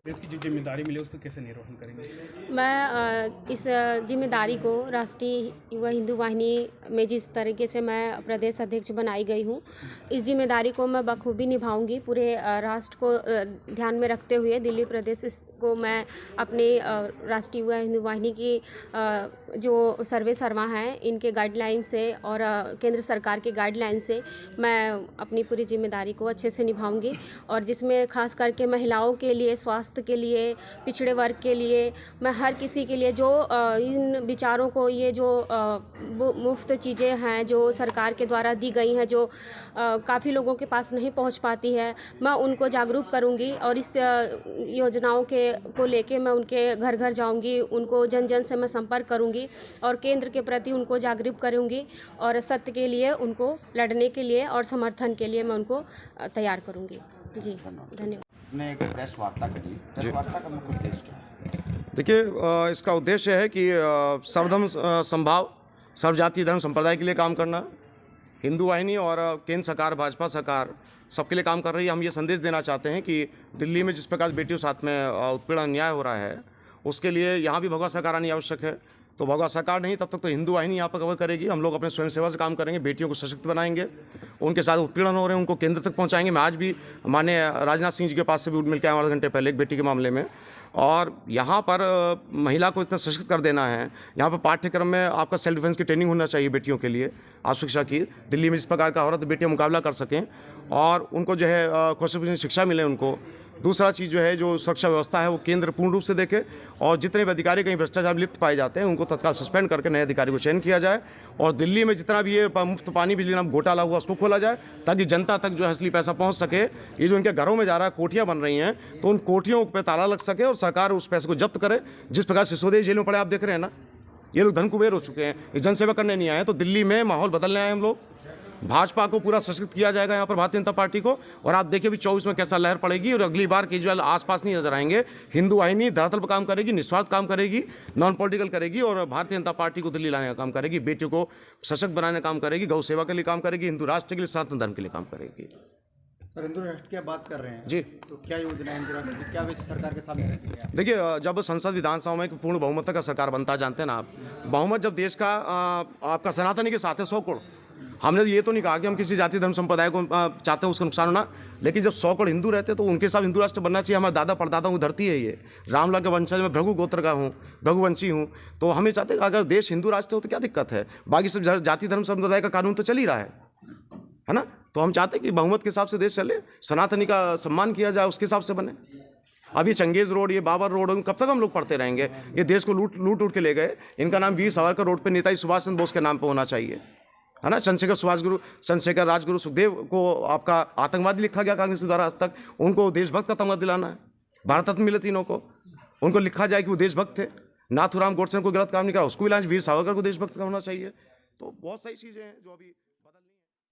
देश की जो जिम्मेदारी मिली उसको कैसे निर्वहन करेंगे? मैं इस जिम्मेदारी को राष्ट्रीय युवा हिंदू वाहिनी में जिस तरीके से मैं प्रदेश अध्यक्ष बनाई गई हूँ, इस जिम्मेदारी को मैं बखूबी निभाऊंगी। पूरे राष्ट्र को ध्यान में रखते हुए दिल्ली प्रदेश को मैं अपने राष्ट्रीय युवा हिंदू वाहिनी की जो सर्वे सर्वा हैं इनके गाइडलाइन से और केंद्र सरकार के गाइडलाइन से मैं अपनी पूरी जिम्मेदारी को अच्छे से निभाऊंगी, और जिसमें खास करके महिलाओं के लिए, स्वास्थ्य के लिए, पिछड़े वर्ग के लिए, मैं हर किसी के लिए जो इन विचारों को, ये जो मुफ्त चीज़ें हैं जो सरकार के द्वारा दी गई हैं, जो काफ़ी लोगों के पास नहीं पहुंच पाती है, मैं उनको जागरूक करूंगी और इस योजनाओं को लेके मैं उनके घर घर जाऊंगी, उनको जन जन से मैं संपर्क करूंगी और केंद्र के प्रति उनको जागरूक करूंगी और सत्य के लिए उनको लड़ने के लिए और समर्थन के लिए मैं उनको तैयार करूंगी। जी धन्यवाद। ने एक प्रेस वार्ता करी, प्रेस वार्ता का मुख्य उद्देश्य क्या है? देखिए, इसका उद्देश्य है कि सर्वधर्म समभाव, सर्व जाति धर्म संप्रदाय के लिए काम करना। हिंदू वाहिनी और केंद्र सरकार, भाजपा सरकार सबके लिए काम कर रही है। हम ये संदेश देना चाहते हैं कि दिल्ली में जिस प्रकार बेटियों साथ में उत्पीड़न अन्याय हो रहा है, उसके लिए यहाँ भी भगवा सरकार आनी आवश्यक है। तो भगवा सरकार नहीं, तब तक तो हिंदू वाहिनी यहाँ पर कवर करेगी। हम लोग अपने स्वयं सेवा से काम करेंगे, बेटियों को सशक्त बनाएंगे, उनके साथ उत्पीड़न हो रहे हैं उनको केंद्र तक पहुँचाएंगे। मैं आज भी माननीय राजनाथ सिंह जी के पास से भी मिल के आया 8 घंटे पहले एक बेटी के मामले में। और यहाँ पर महिला को इतना सशक्त कर देना है। यहाँ पर पाठ्यक्रम में आपका सेल्फ डिफेंस की ट्रेनिंग होना चाहिए बेटियों के लिए, आप शिक्षा की। दिल्ली में इस प्रकार का हो रहा है तो बेटियाँ मुकाबला कर सकें और उनको जो है कौशल शिक्षा मिले उनको। दूसरा चीज़ जो है, जो सुरक्षा व्यवस्था है वो केंद्र पूर्ण रूप से देखे और जितने भी अधिकारी कहीं भ्रष्टाचार में लिप्त पाए जाते हैं उनको तत्काल सस्पेंड करके नए अधिकारी को चयन किया जाए। और दिल्ली में जितना भी ये मुफ्त पानी बिजली नाम घोटाला हुआ उसको खोला जाए ताकि जनता तक जो है असली पैसा पहुंच सके। ये जो इनके घरों में जा रहा है, कोठियाँ बन रही हैं, तो उन कोठियों पर ताला लग सके और सरकार उस पैसे को जब्त करे। जिस प्रकार सिसोदिया जेल में पड़े आप देख रहे हैं ना, ये लोग धन कुबेर हो चुके हैं, ये जनसेवा करने नहीं आए। तो दिल्ली में माहौल बदलने आए हम लोग। भाजपा को पूरा सशक्त किया जाएगा यहाँ पर, भारतीय जनता पार्टी को। और आप देखिए भी 24 में कैसा लहर पड़ेगी और अगली बार केजरीवाल आसपास नहीं नजर आएंगे। हिंदू वाहिनी धरातल पर काम करेगी, निस्वार्थ काम करेगी, नॉन पॉलिटिकल करेगी और भारतीय जनता पार्टी को दिल्ली लाने का काम करेगी, बेटियों को सशक्त बनाने का काम करेगी, गौ सेवा के लिए काम करेगी, हिंदू राष्ट्र के लिए, सनातन धर्म के लिए काम करेगी। सर, हिंदू राष्ट्र की बात कर रहे हैं जी, तो क्या योजना है हिंदू राष्ट्र की, क्या वैसे सरकार के सामने रहती है? देखिए, जब संसद विधानसभा में पूर्ण बहुमत का सरकार बनता, जानते हैं ना आप, बहुमत जब देश का आपका सनातनी के साथ है 100 करोड़। हमने ये तो नहीं कहा कि हम किसी जाति धर्म संप्रदाय को चाहते हैं उसका नुकसान होना, लेकिन जब 100 करोड़ हिंदू रहते हैं तो उनके साथ हिंदू राष्ट्र बनना चाहिए। हमारे दादा परदादा की धरती है ये, रामलाल के वंशज में भृगु गोत्र का हूँ, भृगुवंशी हूँ। तो हमें चाहते हैं अगर देश हिंदू राष्ट्र हो तो क्या दिक्कत है? बाकी सब जाति धर्म संप्रदाय का कानून तो चल ही रहा है ना। तो हम चाहते हैं कि बहुमत के हिसाब से देश चले, सनातनी का सम्मान किया जाए, उसके हिसाब से बने। अब ये चंगेज रोड, ये बाबर रोड, कब तक हम लोग पढ़ते रहेंगे? ये देश को लूट के ले गए। इनका नाम वीर सावरकर रोड पे नेताजी सुभाष चंद्र बोस के नाम पे होना चाहिए, है ना। चंद्रशेखर राजगुरु सुखदेव को आपका आतंकवादी लिखा गया कांग्रेस के द्वारा आज तक। उनको देशभक्त का तमगा दिलाना है। भारत रत्न मिले तीनों को, उनको लिखा जाए कि वो देशभक्त थे। नाथूराम गोडसे ने कोई गलत काम नहीं करा, उसको भी वीर सावरकर को देशभक्त का होना चाहिए। तो बहुत सारी चीज़ें हैं जो अभी